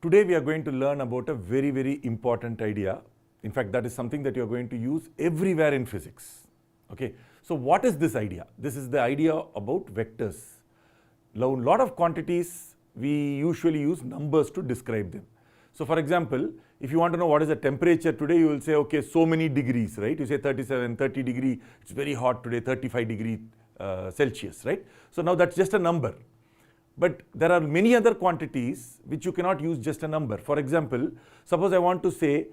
Today we are going to learn about a very, very important idea. In fact, that is something that you are going to use everywhere in physics. Okay, so what is this idea? This is the idea about vectors. Now, a lot of quantities we usually use numbers to describe them. So for example, if you want to know what is the temperature today, you will say, okay, so many degrees, right? You say 37, 30 degree, it's very hot today, 35 degree Celsius, right? So now that's just a number. But there are many other quantities which you cannot use just a number. For example, suppose I want to say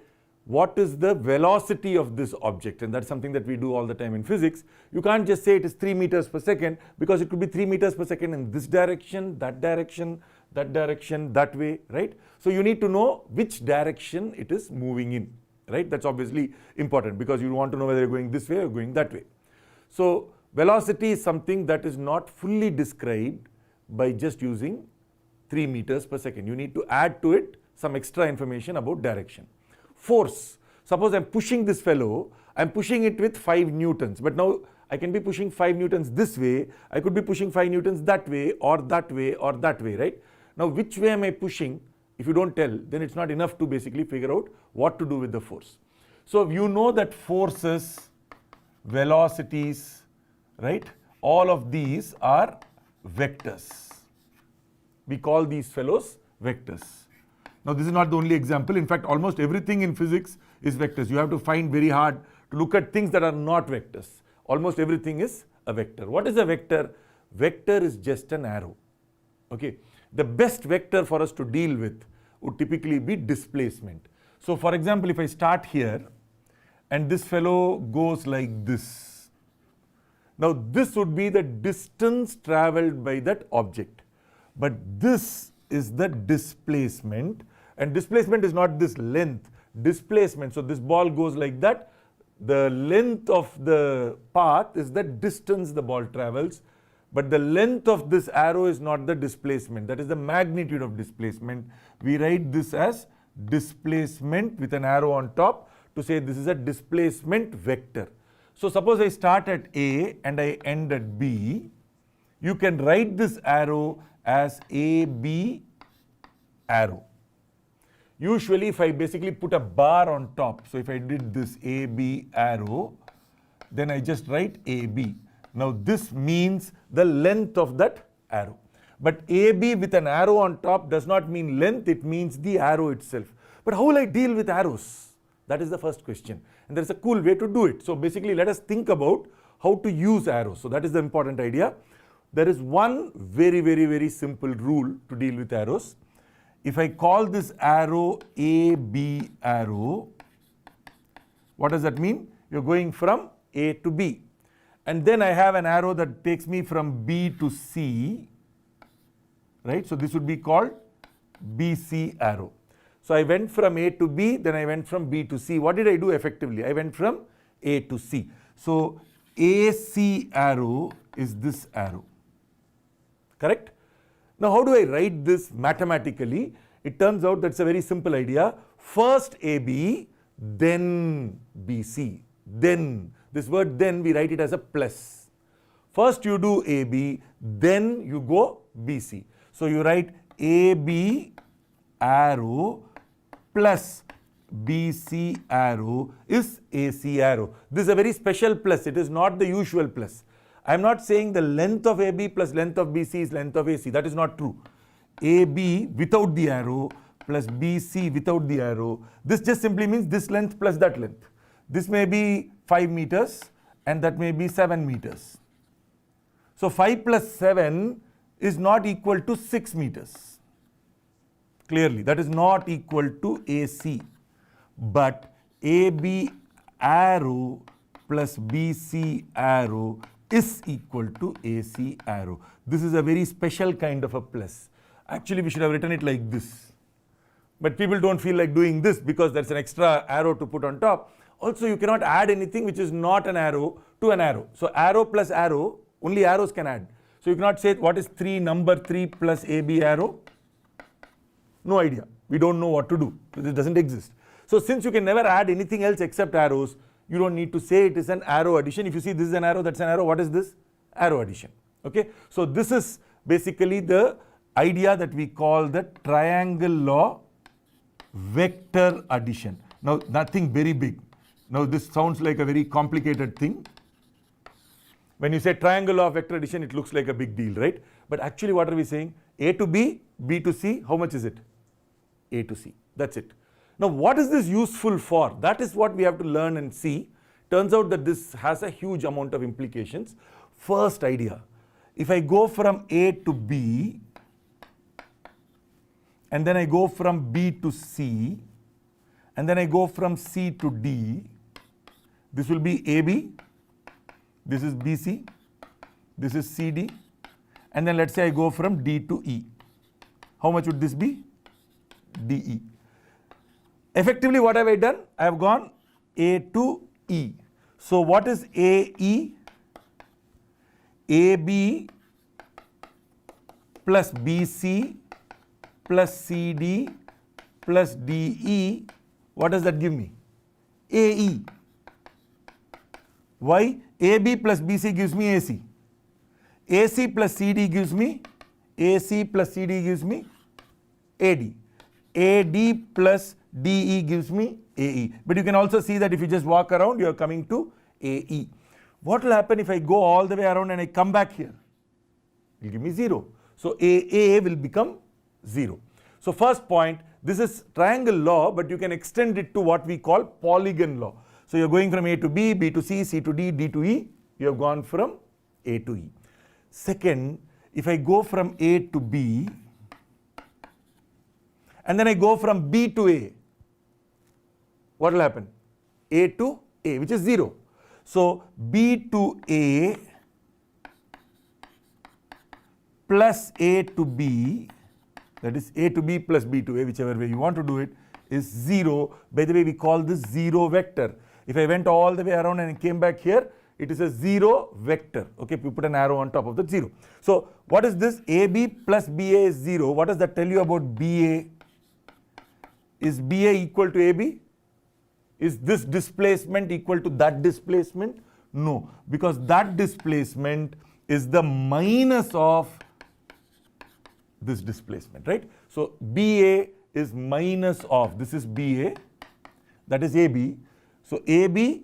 what is the velocity of this object, and that's something that we do all the time in physics. You can't just say it is 3 meters per second, because it could be 3 meters per second in this direction, that direction, that way, right? So you need to know which direction it is moving in, right? That's obviously important because you want to know whether you're going this way or going that way. So velocity is something that is not fully described by just using 3 meters per second. You need to add to it some extra information about direction. Force. Suppose I'm pushing this fellow, I'm pushing it with 5 newtons, but now I can be pushing 5 newtons this way, I could be pushing 5 newtons that way or that way or that way, right? Now which way am I pushing? If you don't tell, then it's not enough to basically figure out what to do with the force. So you know that forces, velocities, right? All of these are vectors. We call these fellows vectors. Now this is not the only example. In fact, almost everything in physics is vectors. You have to find very hard to look at things that are not vectors. Almost everything is a vector. What is a vector? Vector is just an arrow. Okay. The best vector for us to deal with would typically be displacement. So for example, if I start here and this fellow goes like this. Now this would be the distance traveled by that object. But this is the displacement, and displacement is not this length. Displacement, so this ball goes like that. The length of the path is the distance the ball travels, but the length of this arrow is not the displacement. That is the magnitude of displacement. We write this as displacement with an arrow on top to say this is a displacement vector. So suppose I start at A and I end at B. You can write this arrow as AB arrow. Usually if I basically put a bar on top, so if I did this AB arrow, then I just write AB. Now this means the length of that arrow. But AB with an arrow on top does not mean length, it means the arrow itself. But how will I deal with arrows? That is the first question. And there is a cool way to do it. So basically let us think about how to use arrows. So that is the important idea. There is one very, very, very simple rule to deal with arrows. If I call this arrow AB arrow, what does that mean? You're going from A to B. And then I have an arrow that takes me from B to C, right? So this would be called BC arrow. So I went from A to B, then I went from B to C. What did I do effectively? I went from A to C. So AC arrow is this arrow. Correct? Now how do I write this mathematically? It turns out that's a very simple idea. First AB, then BC. Then, this word then we write it as a plus. First you do AB, then you go BC. So you write AB arrow plus BC arrow is AC arrow. This is a very special plus. It is not the usual plus. I am not saying the length of AB plus length of BC is length of AC. That is not true. AB without the arrow plus BC without the arrow. This just simply means this length plus that length. This may be 5 meters and that may be 7 meters. So 5 plus 7 is not equal to 6 meters. Clearly, that is not equal to AC. But AB arrow plus BC arrow is equal to AC arrow. This is a very special kind of a plus. Actually, we should have written it like this. But people don't feel like doing this because there's an extra arrow to put on top. Also, you cannot add anything which is not an arrow to an arrow. So arrow plus arrow, only arrows can add. So you cannot say what is number 3 plus AB arrow. No idea. We don't know what to do. This doesn't exist. So since you can never add anything else except arrows, you don't need to say it is an arrow addition. If you see this is an arrow, that's an arrow. What is this? Arrow addition. Okay. So this is basically the idea that we call the triangle law vector addition. Now, nothing very big. Now, this sounds like a very complicated thing. When you say triangle of vector addition, it looks like a big deal, right? But actually, what are we saying? A to B, B to C, how much is it? A to C. That's it. Now, what is this useful for? That is what we have to learn and see. Turns out that this has a huge amount of implications. First idea, if I go from A to B, and then I go from B to C, and then I go from C to D, this will be AB, this is BC, this is CD, and then let's say I go from D to E. How much would this be? DE. Effectively, what have I done? I have gone A to E. So what is AE? AB plus BC plus CD plus DE. What does that give me? AE. Why? AB plus BC gives me AC. AC plus CD gives me AC plus CD gives me AD. AD plus DE gives me AE. But you can also see that if you just walk around, you are coming to AE. What will happen if I go all the way around and I come back here? It will give me 0. So AA will become 0. So first point, this is triangle law, but you can extend it to what we call polygon law. So you're going from A to B, B to C, C to D, D to E. You have gone from A to E. Second, if I go from A to B, and then I go from B to A, what will happen? A to A, which is 0. So B to A plus A to B, that is A to B plus B to A, whichever way you want to do it, is 0. By the way, we call this 0 vector. If I went all the way around and came back here, it is a 0 vector. Okay, we put an arrow on top of the 0. So what is this? AB plus BA is 0. What does that tell you about BA? Is BA equal to AB? Is this displacement equal to that displacement? No, because that displacement is the minus of this displacement, right? So BA is minus of, this is BA, that is AB. So AB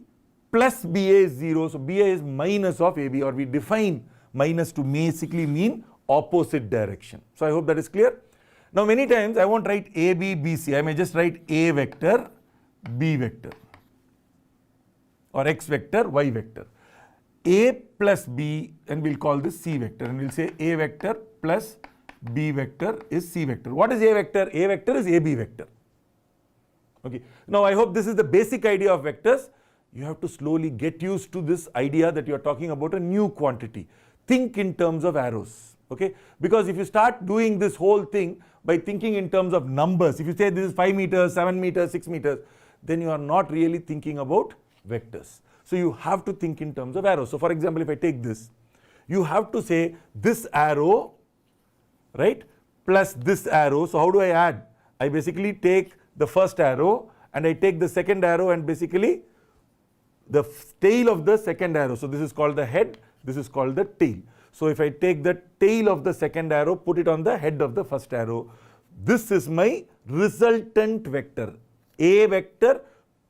plus BA is 0, so BA is minus of AB, or we define minus to basically mean opposite direction. So I hope that is clear. Now many times I won't write AB, BC, I may just write A vector, B vector, or X vector, Y vector. A plus B, and we'll call this C vector, and we'll say A vector plus B vector is C vector. What is A vector? A vector is AB vector. Okay. Now I hope this is the basic idea of vectors. You have to slowly get used to this idea that you are talking about a new quantity. Think in terms of arrows. Okay. Because if you start doing this whole thing by thinking in terms of numbers, if you say this is 5 meters, 7 meters, 6 meters, then you are not really thinking about vectors. So you have to think in terms of arrows. So for example, if I take this, you have to say this arrow, right, plus this arrow. So how do I add? I basically take the first arrow and I take the second arrow and basically the tail of the second arrow. So this is called the head, this is called the tail. So if I take the tail of the second arrow, put it on the head of the first arrow, this is my resultant vector. A vector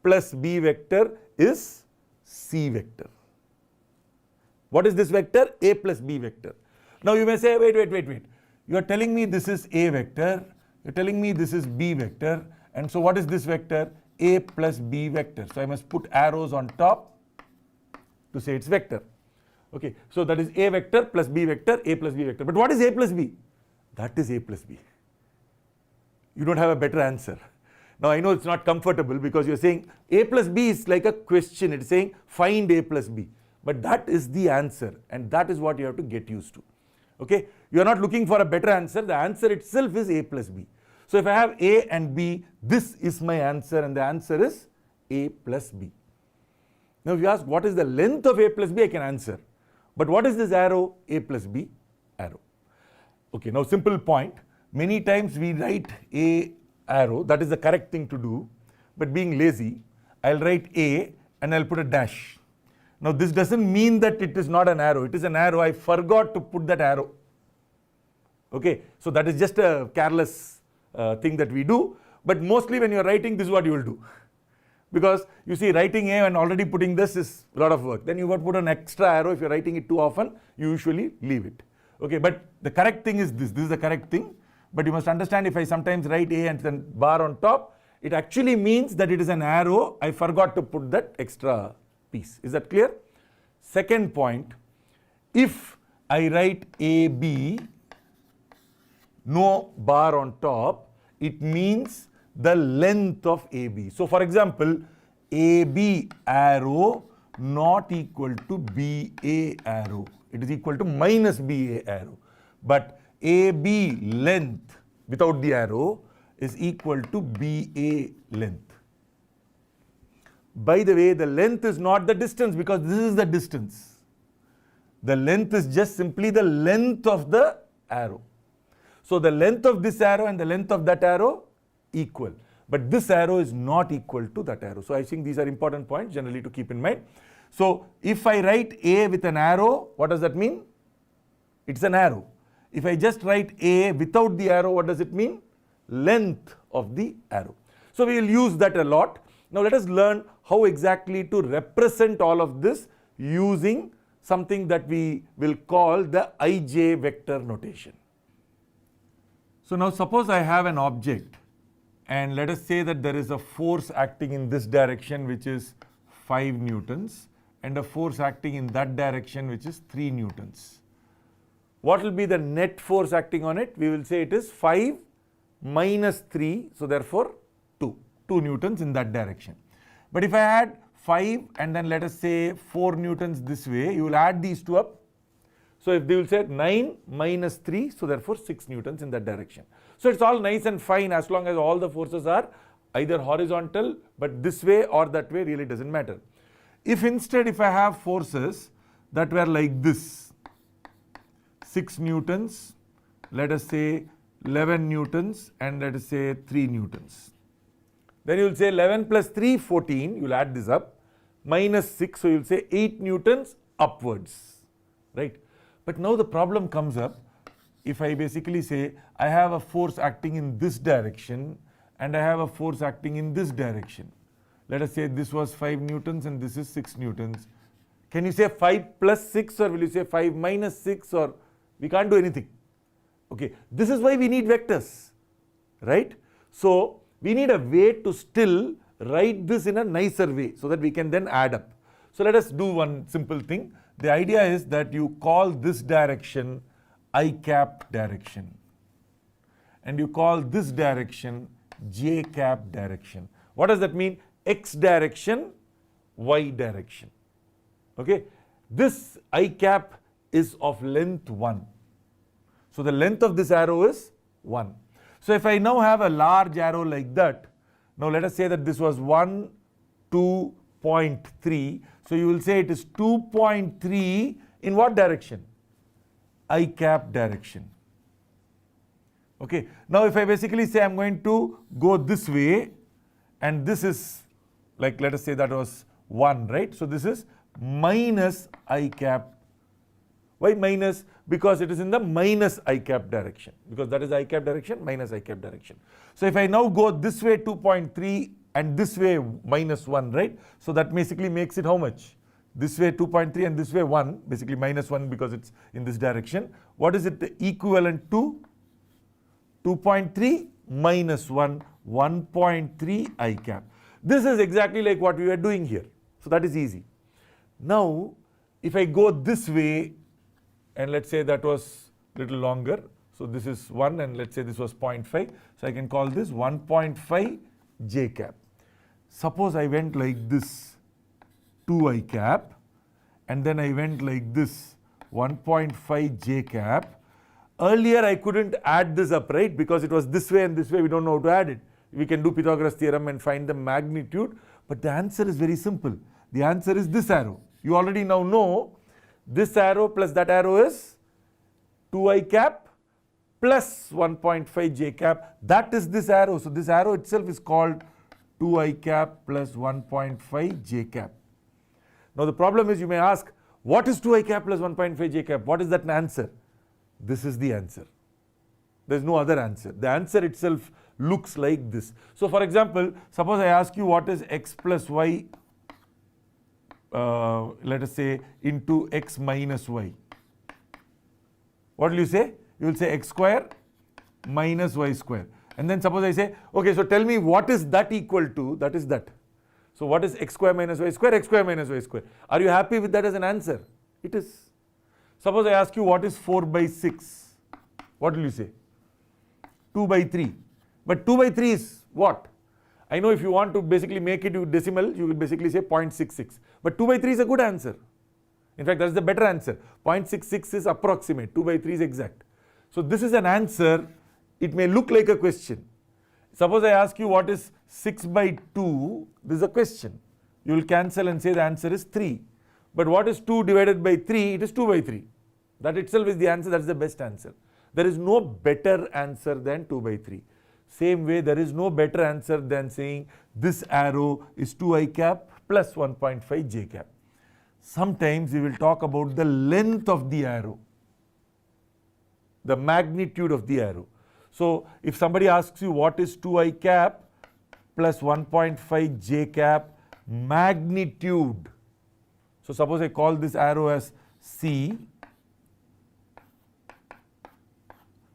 plus B vector is C vector. What is this vector? A plus B vector. Now you may say, wait. You are telling me this is A vector, you are telling me this is B vector, and so what is this vector? A plus B vector. So I must put arrows on top to say it's vector. Okay, so that is A vector plus B vector, A plus B vector. But what is A plus B? That is A plus B. You don't have a better answer. Now I know it's not comfortable because you're saying A plus B is like a question. It's saying find A plus B. But that is the answer, and that is what you have to get used to. Okay, you are not looking for a better answer. The answer itself is A plus B. So if I have A and B, this is my answer, and the answer is A plus B. Now if you ask what is the length of A plus B, I can answer. But what is this arrow? A plus B arrow. Okay, now simple point. Many times we write A arrow, that is the correct thing to do. But being lazy, I'll write A and I'll put a dash. Now this doesn't mean that it is not an arrow. It is an arrow. I forgot to put that arrow. Okay, so that is just a careless thing that we do. but mostly when you're writing, this is what you will do. Because you see, writing A and already putting this is a lot of work. Then you got to put an extra arrow. If you're writing it too often, you usually leave it. Okay, but the correct thing is this. This is the correct thing. But you must understand, if I sometimes write A and then bar on top, it actually means that it is an arrow. I forgot to put that extra piece. Is that clear? Second point, if I write AB, no bar on top, it means the length of AB. So for example, AB arrow not equal to BA arrow. It is equal to minus BA arrow. But AB length without the arrow is equal to BA length. By the way, the length is not the distance, because this is the distance. The length is just simply the length of the arrow. So the length of this arrow and the length of that arrow equal. But this arrow is not equal to that arrow. So I think these are important points generally to keep in mind. So if I write A with an arrow, what does that mean? It's an arrow. If I just write A without the arrow, what does it mean? Length of the arrow. So we will use that a lot. Now let us learn how exactly to represent all of this using something that we will call the IJ vector notation. So now suppose I have an object, and let us say that there is a force acting in this direction which is 5 newtons and a force acting in that direction which is 3 newtons. What will be the net force acting on it? We will say it is 5 minus 3, so therefore 2 newtons in that direction. But if I add 5 and then let us say 4 newtons this way, you will add these two up. So if they will say 9 minus 3, so therefore 6 newtons in that direction. So it's all nice and fine as long as all the forces are either horizontal, but this way or that way really doesn't matter. If instead, if I have forces that were like this, 6 newtons, let us say 11 newtons, and let us say 3 newtons. Then you will say 11 plus 3, 14, you will add this up, minus 6, so you will say 8 newtons upwards, right? But now the problem comes up, if I basically say I have a force acting in this direction and I have a force acting in this direction. Let us say this was 5 newtons and this is 6 newtons. Can you say 5 plus 6, or will you say 5 minus 6, or we can't do anything? Okay, this is why we need vectors, right? So we need a way to still write this in a nicer way so that we can then add up. So let us do one simple thing. The idea is that you call this direction I cap direction, and you call this direction j cap direction. What does that mean? X direction, y direction. Okay, this I cap is of length 1. So the length of this arrow is 1. So if I now have a large arrow like that, now let us say that this was 1, 2.3. So you will say it is 2.3 in what direction? I cap direction. Okay, now if I basically say I'm going to go this way, and this is like, let us say that was 1, right? So this is minus I cap. Why minus? Because it is in the minus I cap direction, because that is I cap direction minus I cap direction. So if I now go this way 2.3 and this way minus 1, right? So that basically makes it how much? This way 2.3 and this way 1, basically minus 1 because it's in this direction. What is it equivalent to? 2.3 minus 1, 1.3 I cap. This is exactly like what we were doing here. So that is easy. Now, if I go this way, and let's say that was a little longer. So this is 1, and let's say this was 0.5. So I can call this 1.5 j cap. Suppose I went like this, 2 I cap, and then I went like this, 1.5 j cap. Earlier I couldn't add this up, right? Because it was this way and this way, we don't know how to add it. We can do Pythagoras theorem and find the magnitude, but the answer is very simple. The answer is this arrow. You already now know this arrow plus that arrow is 2i cap plus 1.5 j cap. That is this arrow. So this arrow itself is called 2i cap plus 1.5 j cap. Now the problem is, you may ask, what is 2i cap plus 1.5 j cap? What is that answer? This is the answer. There is no other answer. The answer itself looks like this. So for example, suppose I ask you what is x plus y, let us say into x minus y. What will you say? You will say x square minus y square. And then suppose I say, okay, so tell me what is that equal to? That is that. So what is x square minus y square? X square minus y square. Are you happy with that as an answer? It is. Suppose I ask you what is 4 by 6. What will you say? 2 by 3. But 2 by 3 is what? I know if you want to basically make it decimal, you will basically say 0.66. But 2 by 3 is a good answer. In fact, that's the better answer. 0.66 is approximate. 2 by 3 is exact. So this is an answer. It may look like a question. Suppose I ask you what is 6 by 2. This is a question. You will cancel and say the answer is 3. But what is 2 divided by 3? It is 2 by 3. That itself is the answer. That's the best answer. There is no better answer than 2 by 3. Same way, there is no better answer than saying this arrow is 2i cap plus 1.5 j cap. Sometimes we will talk about the length of the arrow, the magnitude of the arrow. So if somebody asks you what is 2i cap plus 1.5 j cap magnitude. So suppose I call this arrow as C.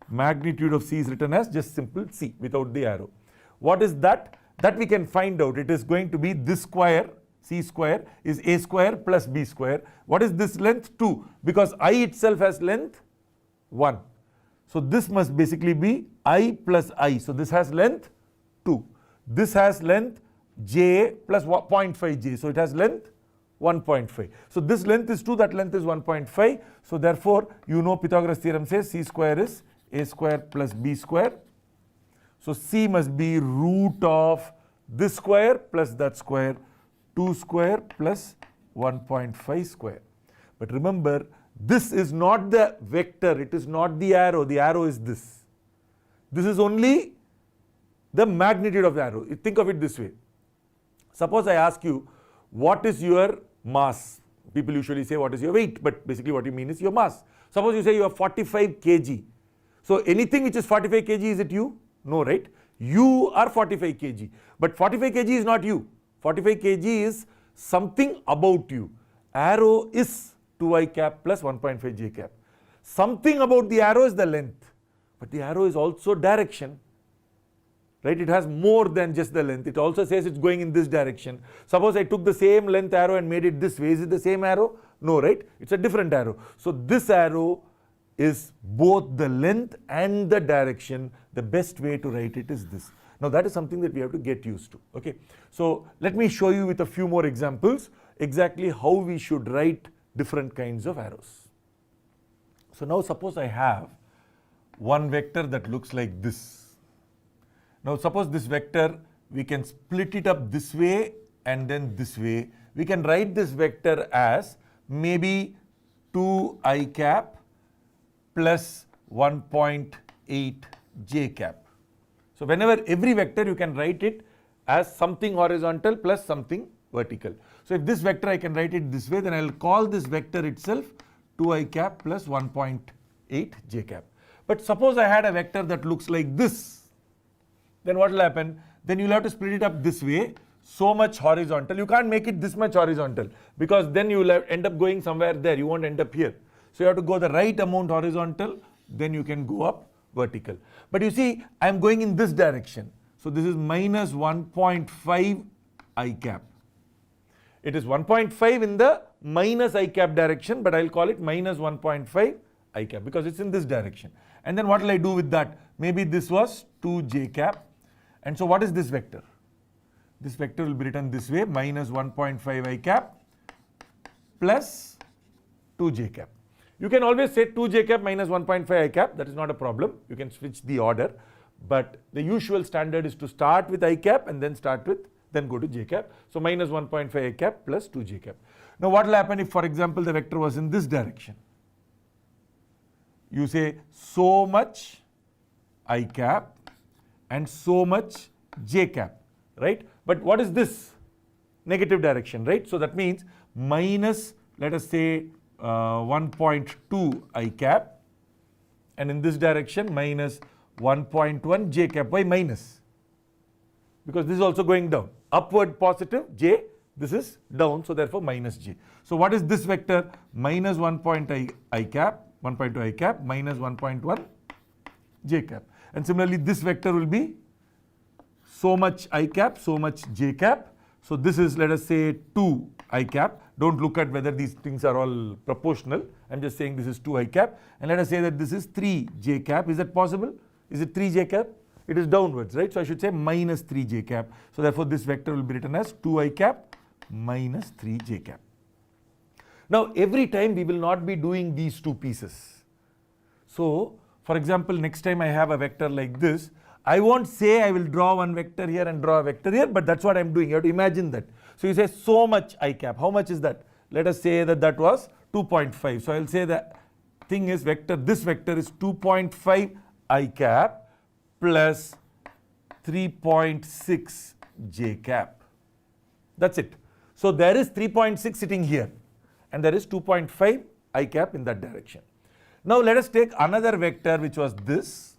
Magnitude of C is written as just simple C without the arrow. What is that? That we can find out. It is going to be this square, C square is A square plus B square. What is this length? 2. Because I itself has length 1. So this must basically be I plus I. So this has length 2. This has length J plus 0.5 J. So it has length 1.5. So this length is 2, that length is 1.5. So therefore, you know Pythagoras theorem says C square is A square plus B square. So C must be root of this square plus that square, 2 square plus 1.5 square. But remember, this is not the vector, it is not the arrow is this. This is only the magnitude of the arrow. Think of it this way. Suppose I ask you, what is your mass? People usually say, what is your weight? But basically what you mean is your mass. Suppose you say you are 45 kg. So anything which is 45 kg, is it you? No, right? You are 45 kg. But 45 kg is not you. 45 kg is something about you. Arrow is 2i cap plus 1.5 j cap. Something about the arrow is the length. But the arrow is also direction. Right? It has more than just the length. It also says it's going in this direction. Suppose I took the same length arrow and made it this way. Is it the same arrow? No, right? It's a different arrow. So this arrow is both the length and the direction. The best way to write it is this. Now that is something that we have to get used to. Okay. So let me show you with a few more examples exactly how we should write different kinds of arrows. So now suppose I have one vector that looks like this. Now suppose this vector, we can split it up this way and then this way. We can write this vector as maybe 2i cap plus 1.8 j cap. So whenever every vector you can write it as something horizontal plus something vertical. So if this vector I can write it this way, then I will call this vector itself 2i cap plus 1.8 j cap. But suppose I had a vector that looks like this, then what will happen? Then you will have to split it up this way, so much horizontal. You can't make it this much horizontal because then you will end up going somewhere there. You won't end up here. So you have to go the right amount horizontal, then you can go up vertical. But you see, I am going in this direction. So this is minus 1.5 I cap. It is 1.5 in the minus I cap direction, but I will call it minus 1.5 I cap because it's in this direction. And then what will I do with that? Maybe this was 2 j cap. And so what is this vector? This vector will be written this way, minus 1.5 I cap plus 2 j cap. You can always say 2 j cap minus 1.5 I cap. That is not a problem. You can switch the order. But the usual standard is to start with I cap and then go to j cap. So minus 1.5 I cap plus 2 j cap. Now what will happen if, for example, the vector was in this direction? You say so much I cap and so much j cap, right? But what is this? Negative direction, right? So that means minus, let us say 1.2 I cap, and in this direction minus 1.1 j cap. Why minus? Because this is also going down. Upward positive j, this is down, so therefore minus j. So what is this vector? Minus 1.2 I cap minus 1.1 j cap. And similarly this vector will be so much I cap, so much j cap. So this is, let us say, 2 I cap. Don't look at whether these things are all proportional. I'm just saying this is 2 I cap. And let us say that this is 3 j cap. Is that possible? Is it 3 j cap? It is downwards, right? So I should say minus 3 j cap. So therefore this vector will be written as 2 I cap minus 3 j cap. Now every time we will not be doing these two pieces. So for example, next time I have a vector like this, I won't say I will draw one vector here and draw a vector here, but that's what I'm doing. You have to imagine that. So you say so much I cap. How much is that? Let us say that that was 2.5. So I'll say the thing is vector, this vector is 2.5 I cap plus 3.6 j cap. That's it. So there is 3.6 sitting here and there is 2.5 I cap in that direction. Now let us take another vector which was this.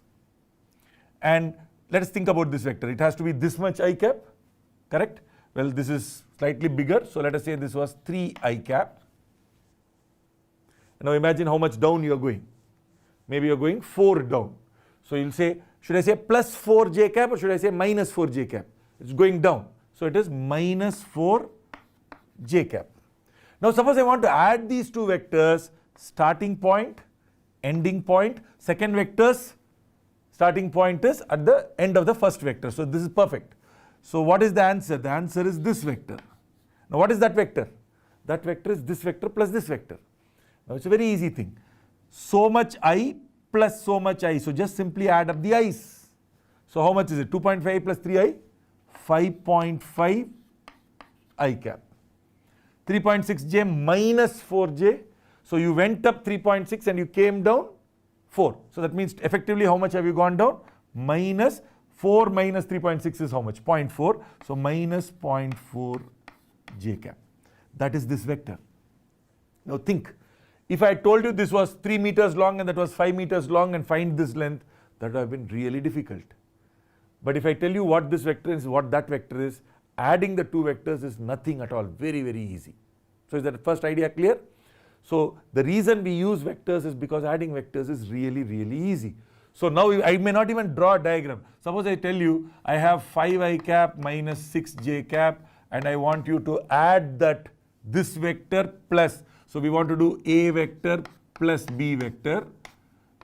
And let us think about this vector. It has to be this much I cap, correct? Well, this is slightly bigger. So let us say this was 3 I cap. Now imagine how much down you are going. Maybe you are going 4 down. So you'll say, should I say plus 4 j cap or should I say minus 4 j cap? It's going down. So it is minus 4 j cap. Now suppose I want to add these two vectors, starting point, ending point. Second vector's starting point is at the end of the first vector. So this is perfect. So what is the answer? The answer is this vector. Now what is that vector? That vector is this vector plus this vector. Now it's a very easy thing. So much I plus so much I. So just simply add up the i's. So how much is it? 2.5 plus 3i? 5.5 I cap. 3.6j minus 4j. So you went up 3.6 and you came down 4. So that means effectively how much have you gone down? Minus 4 minus 3.6 is how much? 0.4. So minus 0.4 j cap. That is this vector. Now think, if I told you this was 3 meters long and that was 5 meters long and find this length, that would have been really difficult. But if I tell you what this vector is, what that vector is, adding the two vectors is nothing at all. Very, very easy. So is that first idea clear? So the reason we use vectors is because adding vectors is really, really easy. So now I may not even draw a diagram. Suppose I tell you I have 5 I cap minus 6 j cap and I want you to add that this vector plus. So we want to do a vector plus b vector,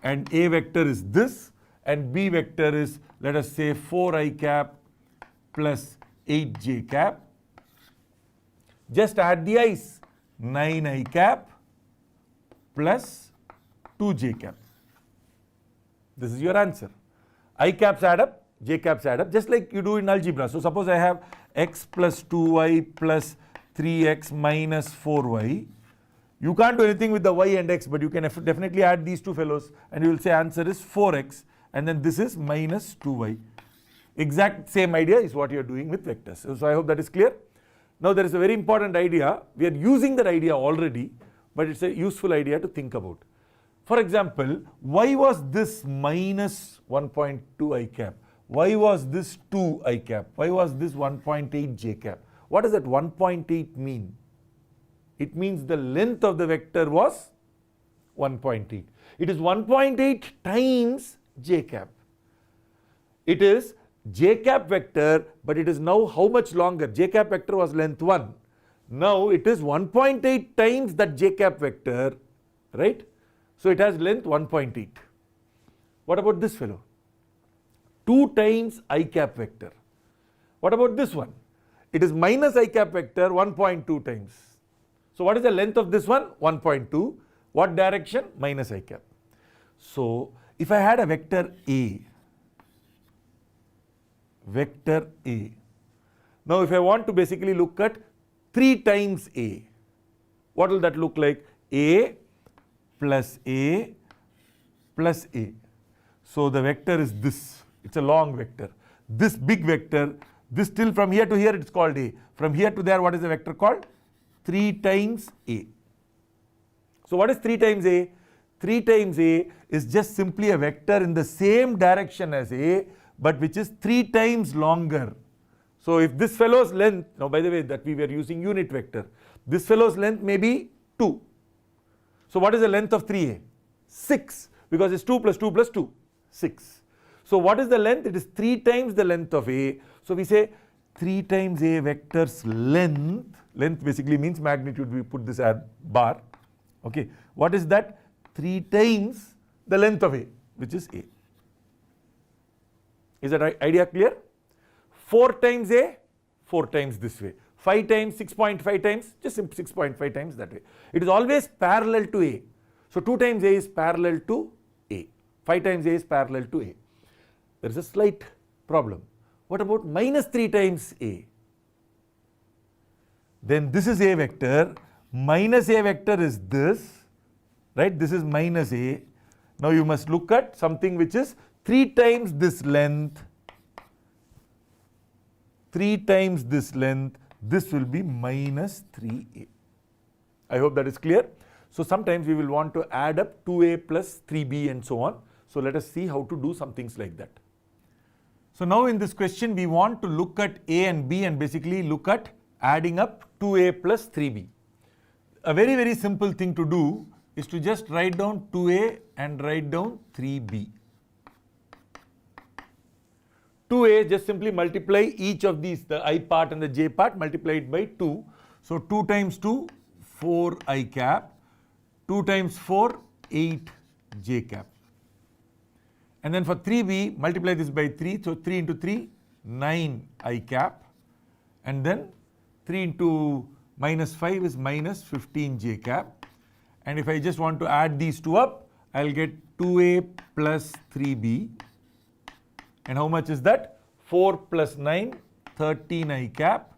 and a vector is this and b vector is, let us say, 4 I cap plus 8 j cap. Just add the i's. 9 I cap plus 2 j cap. This is your answer. I caps add up, j caps add up, just like you do in algebra. So suppose I have x plus 2y plus 3x minus 4y. You can't do anything with the y and x, but you can definitely add these two fellows and you will say answer is 4x and then this is minus 2y. Exact same idea is what you are doing with vectors. So I hope that is clear. Now there is a very important idea. We are using that idea already, but it's a useful idea to think about. For example, why was this minus 1.2 I cap? Why was this 2 I cap? Why was this 1.8 j cap? What does that 1.8 mean? It means the length of the vector was 1.8. It is 1.8 times j cap. It is j cap vector, but it is now how much longer? J cap vector was length 1. Now it is 1.8 times that j cap vector, right? So it has length 1.8. What about this fellow? 2 times I cap vector. What about this one? It is minus I cap vector 1.2 times. So what is the length of this one? 1.2. What direction? Minus I cap. So if I had a vector A, now if I want to basically look at 3 times A, what will that look like? A plus A plus A. So the vector is this. It's a long vector. This big vector, this till from here to here, it's called A. From here to there, what is the vector called? 3 times A. So what is 3 times A? 3 times A is just simply a vector in the same direction as A, but which is 3 times longer. So if this fellow's length, now by the way that we were using unit vector, this fellow's length may be 2. So what is the length of 3A? 6, because it's 2 plus 2 plus 2, 6. So what is the length? It is 3 times the length of A. So we say 3 times A vector's length, length basically means magnitude, we put this at bar, okay. What is that? 3 times the length of A, which is A. Is that idea clear? 4 times A, 4 times this way. 5 times, 6.5 times, just 6.5 times that way. It is always parallel to A. So 2 times A is parallel to A. 5 times A is parallel to A. There is a slight problem. What about minus 3 times A? Then this is A vector. Minus A vector is this, right? This is minus A. Now you must look at something which is 3 times this length. 3 times this length. This will be minus 3A. I hope that is clear. So sometimes we will want to add up 2A plus 3B and so on. So let us see how to do some things like that. So now in this question we want to look at A and B and basically look at adding up 2A plus 3B. A very, very simple thing to do is to just write down 2A and write down 3B. 2A, just simply multiply each of these, the I part and the J part, multiply it by 2. So 2 times 2, 4I cap. 2 times 4, 8J cap. And then for 3B, multiply this by 3. So 3 into 3, 9I cap. And then 3 into minus 5 is minus 15J cap. And if I just want to add these two up, I'll get 2A plus 3B. And how much is that? 4 plus 9, 13I cap.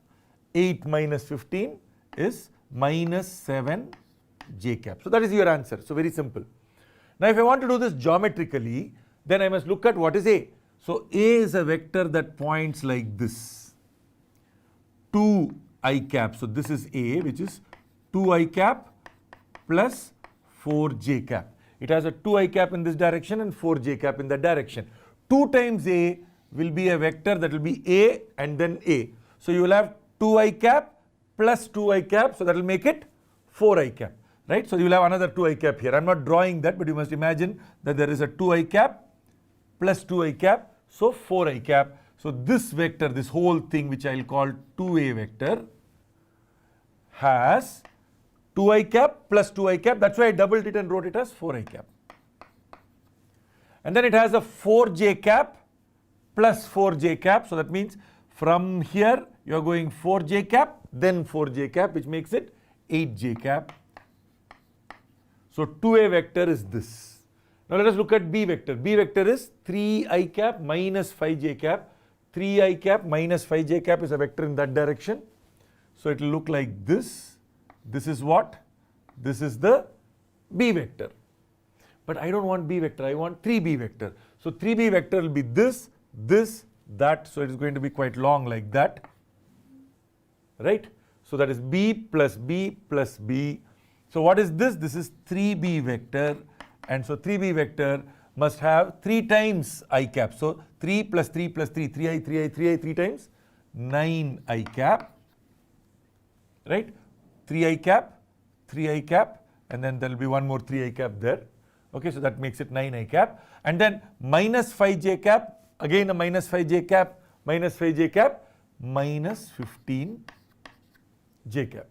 8 minus 15 is minus 7J cap. So that is your answer. So very simple. Now if I want to do this geometrically, then I must look at what is A. So A is a vector that points like this. 2I cap. So this is A, which is 2I cap plus 4J cap. It has a 2I cap in this direction and 4J cap in that direction. 2 times A will be a vector that will be A and then A. So you will have 2I cap plus 2I cap. So that will make it 4I cap. Right? So you will have another 2I cap here. I am not drawing that, but you must imagine that there is a 2I cap plus 2I cap. So 4I cap. So this vector, this whole thing which I will call 2A vector has 2I cap plus 2I cap. That's why I doubled it and wrote it as 4I cap. And then it has a 4J cap plus 4J cap. So that means from here you are going 4J cap, then 4J cap, which makes it 8J cap. So 2A vector is this. Now let us look at B vector. B vector is 3I cap minus 5J cap. 3I cap minus 5J cap is a vector in that direction. So it will look like this. This is what? This is the B vector. But I don't want B vector, I want 3B vector. So 3B vector will be this, this, that. So it is going to be quite long like that. Right? So that is B plus B plus B. So what is this? This is 3B vector. And so 3B vector must have 3 times I cap. So 3 plus 3 plus 3, 3I, 3I, 3I, 3 times 9I cap. Right? 3I cap, 3I cap, and then there will be one more 3I cap there. Okay, so that makes it 9I cap. And then minus 5J cap, again a minus 5J cap, minus 5J cap, minus 15J cap.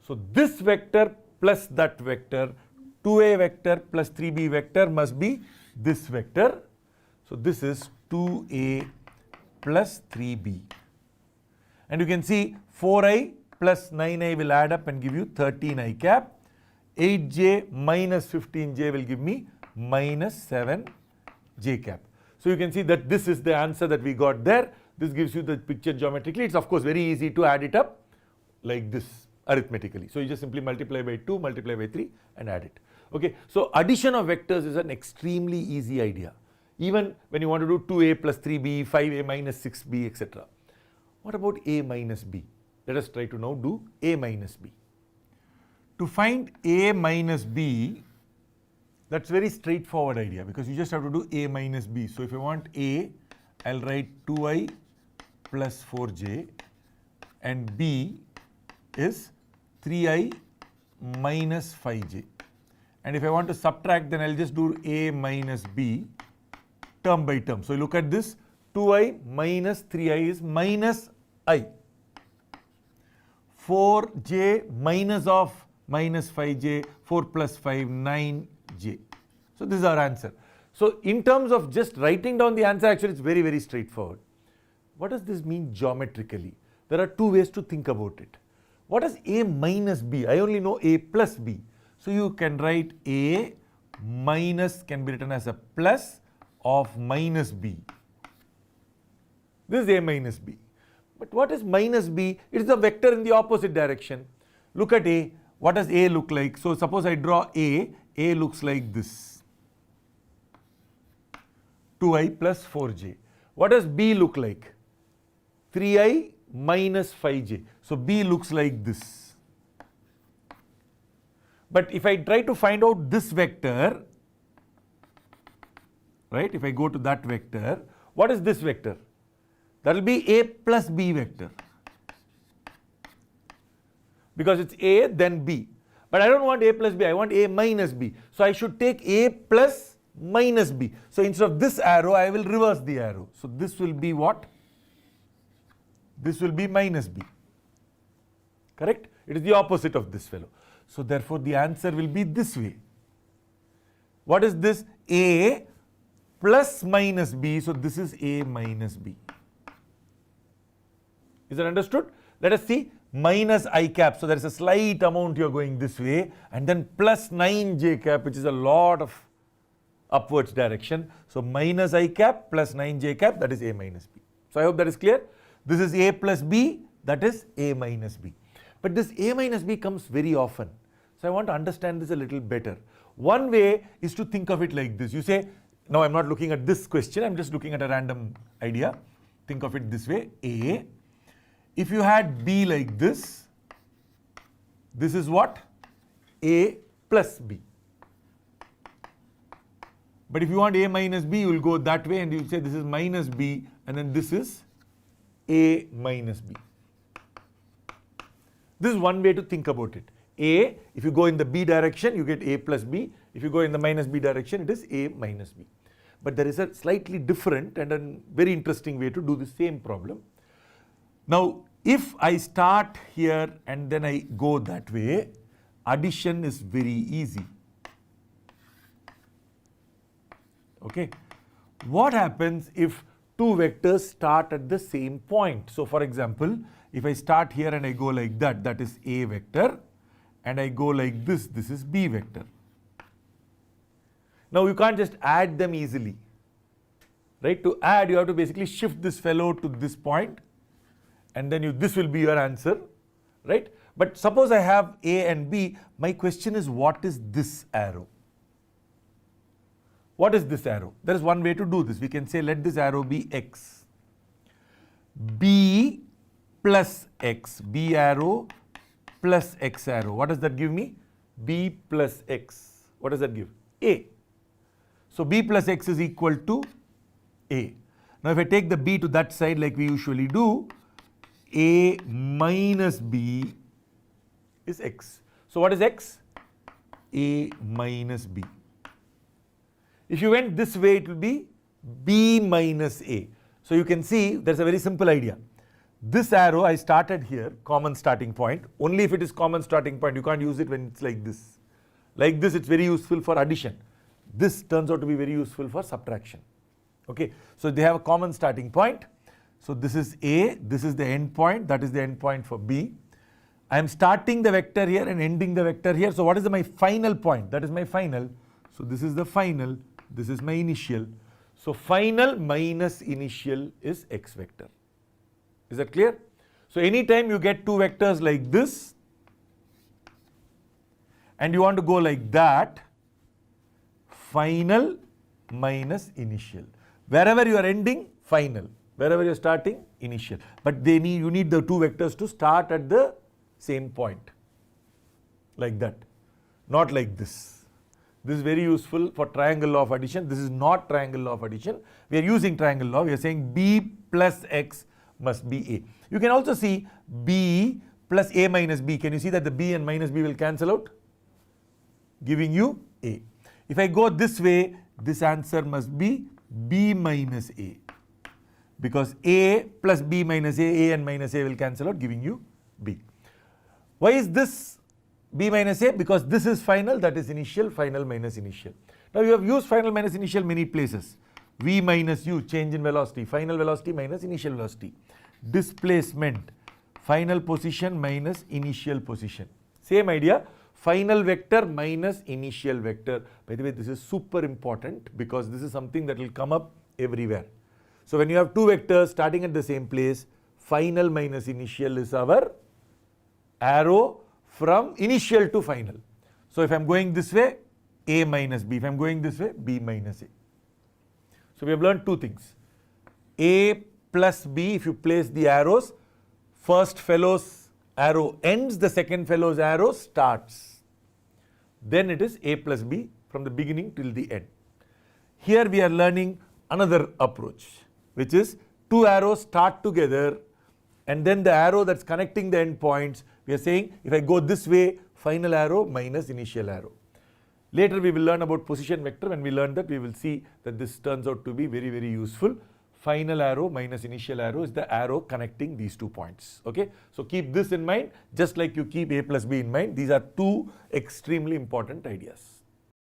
So this vector plus that vector, 2A vector plus 3B vector must be this vector. So this is 2A plus 3B. And you can see 4I plus 9I will add up and give you 13I cap. 8J minus 15J will give me minus 7J cap. So you can see that this is the answer that we got there. This gives you the picture geometrically. It's of course very easy to add it up like this arithmetically. So you just simply multiply by 2, multiply by 3 and add it. Okay. So addition of vectors is an extremely easy idea. Even when you want to do 2A plus 3B, 5A minus 6B, etc. What about A minus B? Let us try to now do A minus B. To find A minus B, That's very straightforward idea because you just have to do a minus b. So if I want a, I'll write 2i plus 4j, and b is 3i minus 5j. And if I want to subtract, then I'll just do a minus b term by term. So look at this, 2i minus 3i is minus I. 4j minus of minus 5j, 4 plus 5, 9j. So this is our answer. So in terms of just writing down the answer, actually it's very, very straightforward. What does this mean geometrically? There are two ways to think about it. What is a minus b? I only know a plus b. So you can write a minus can be written as a plus of minus b. This is a minus b. But what is minus b? It is a vector in the opposite direction. Look at a. What does a look like? So suppose I draw a looks like this. 2i plus 4j. What does b look like? 3i minus 5j. So b looks like this. But if I try to find out this vector, right, if I go to that vector, what is this vector? That will be a plus b vector. Because it's a then b. But I don't want a plus b, I want a minus b. So I should take a plus minus b. So instead of this arrow, I will reverse the arrow. So this will be what? This will be minus b. Correct? It is the opposite of this fellow. So therefore the answer will be this way. What is this? A plus minus b. So this is a minus b. Is that understood? Let us see. Minus I cap. So there is a slight amount you are going this way, and then plus 9j cap, which is a lot of upwards direction. So minus I cap plus 9j cap, that is a minus b. So I hope that is clear. This is a plus b, that is a minus b. But this a minus b comes very often. So I want to understand this a little better. One way is to think of it like this. You say, now I'm not looking at this question, I'm just looking at a random idea. Think of it this way, a. If you had b like this is what? A plus b. But if you want a minus b, you will go that way and you say this is minus b, and then this is a minus b. This is one way to think about it. A, if you go in the b direction, you get a plus b. If you go in the minus b direction, it is a minus b. But there is a slightly different and a very interesting way to do the same problem. Now, if I start here and then I go that way, addition is very easy. Okay. What happens if two vectors start at the same point? So for example, if I start here and I go like that, that is a vector, and I go like this is b vector. Now you can't just add them easily. Right? To add, you have to basically shift this fellow to this point, and then this will be your answer, right? But suppose I have a and b, my question is, what is this arrow? What is this arrow? There is one way to do this. We can say, let this arrow be x. B plus x, b arrow plus x arrow. What does that give me? B plus x. What does that give? A. So b plus x is equal to a. Now if I take the b to that side like we usually do, a minus b is x. So what is x? A minus b. If you went this way, it will be b minus a. So you can see there's a very simple idea. This arrow I started here, common starting point. Only if it is common starting point, you can't use it when it's like this. Like this, it's very useful for addition. This turns out to be very useful for subtraction. Okay, so they have a common starting point. So this is A, this is the end point, that is the end point for B. I am starting the vector here and ending the vector here. So what is my final point? That is my final. So this is the final, this is my initial. So final minus initial is x vector. Is that clear? So anytime you get two vectors like this and you want to go like that, final minus initial. Wherever you are ending, final. Wherever you are starting, initial. But you need the two vectors to start at the same point. Like that. Not like this. This is very useful for triangle law of addition. This is not triangle law of addition. We are using triangle law. We are saying b plus x must be a. You can also see b plus a minus b. Can you see that the b and minus b will cancel out, giving you a. If I go this way, this answer must be b minus a, because a plus b minus a and minus a will cancel out, giving you b. Why is this b minus a? Because this is final, that is initial, final minus initial. Now you have used final minus initial many places. V minus u, change in velocity, final velocity minus initial velocity. Displacement, final position minus initial position. Same idea, final vector minus initial vector. By the way, this is super important because this is something that will come up everywhere. So when you have two vectors starting at the same place, final minus initial is our arrow from initial to final. So if I am going this way, a minus b. If I am going this way, b minus a. So we have learned two things. A plus b, if you place the arrows, first fellow's arrow ends, the second fellow's arrow starts. Then it is a plus b from the beginning till the end. Here we are learning another approach, which is two arrows start together and then the arrow that's connecting the end points, we are saying if I go this way, final arrow minus initial arrow. Later we will learn about position vector. When we learn that, we will see that this turns out to be very, very useful. Final arrow minus initial arrow is the arrow connecting these 2 points. Okay, so keep this in mind, just like you keep a plus b in mind. These are two extremely important ideas.